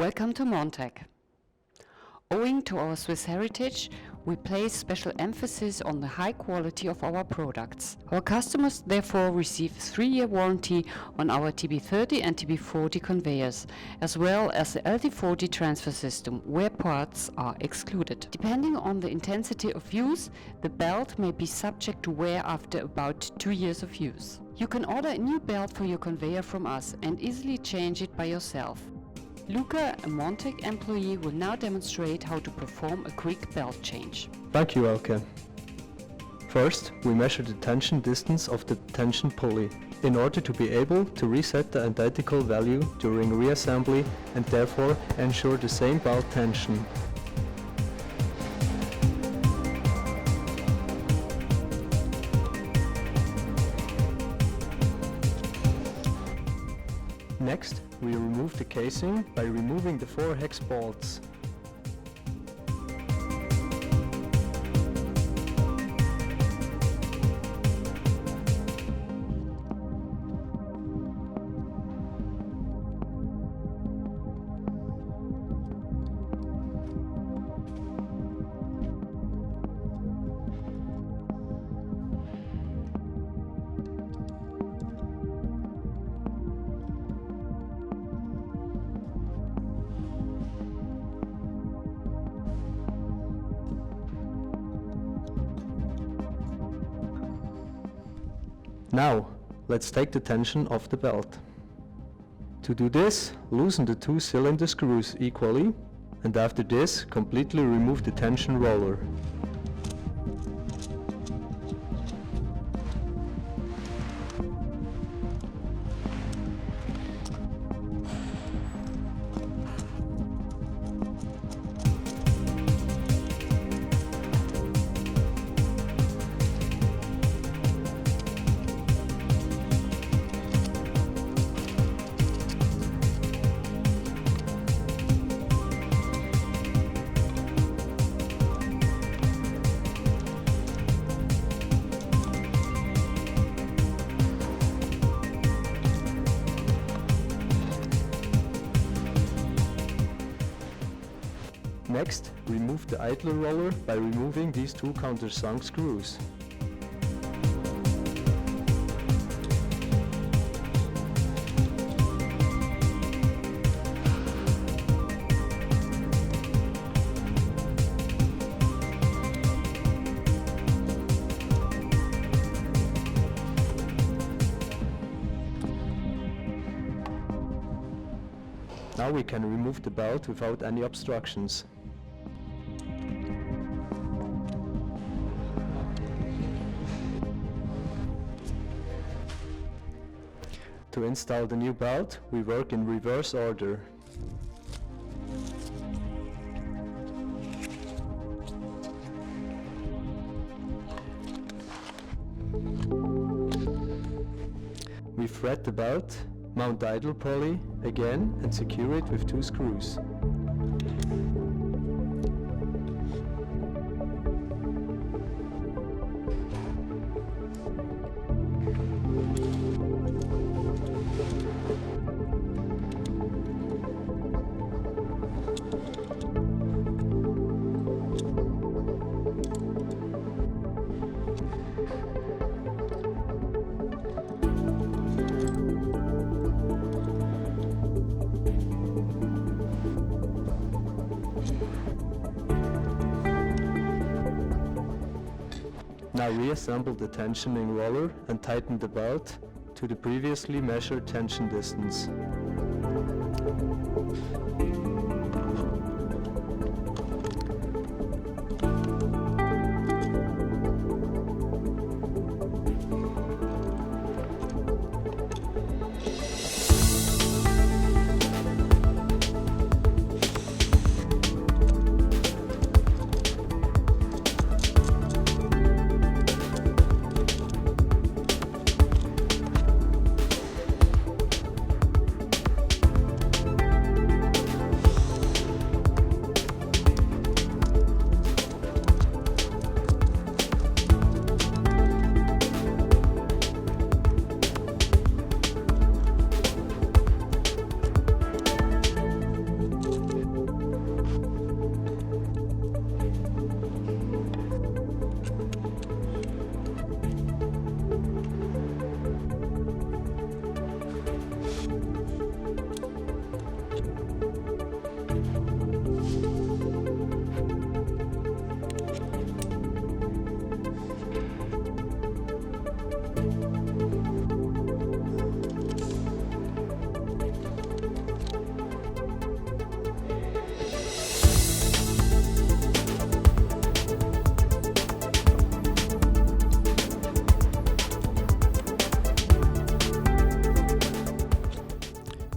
Welcome to Montech. Owing to our Swiss heritage, we place special emphasis on the high quality of our products. Our customers therefore receive 3-year warranty on our TB30 and TB40 conveyors, as well as the LT40 transfer system, where parts are excluded. Depending on the intensity of use, the belt may be subject to wear after about 2 years of use. You can order a new belt for your conveyor from us and easily change it by yourself. Luca, a Montech employee, will now demonstrate how to perform a quick belt change. Thank you, Elke. First, we measure the tension distance of the tension pulley in order to be able to reset the identical value during reassembly and therefore ensure the same belt tension. Next, we remove the casing by removing the 4 hex bolts. Now, let's take the tension off the belt. To do this, loosen the 2 cylinder screws equally, and after this, completely remove the tension roller. Next, remove the idler roller by removing these 2 countersunk screws. Now we can remove the belt without any obstructions. To install the new belt, we work in reverse order. We thread the belt, mount the idler pulley again and secure it with 2 screws. Now reassemble the tensioning roller and tighten the belt to the previously measured tension distance.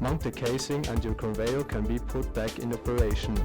Mount the casing and your conveyor can be put back in operation.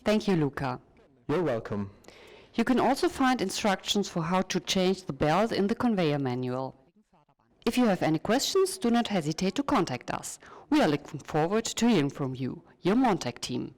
Thank you, Luca. You're welcome. You can also find instructions for how to change the belt in the conveyor manual. If you have any questions, do not hesitate to contact us. We are looking forward to hearing from you, your Montech team.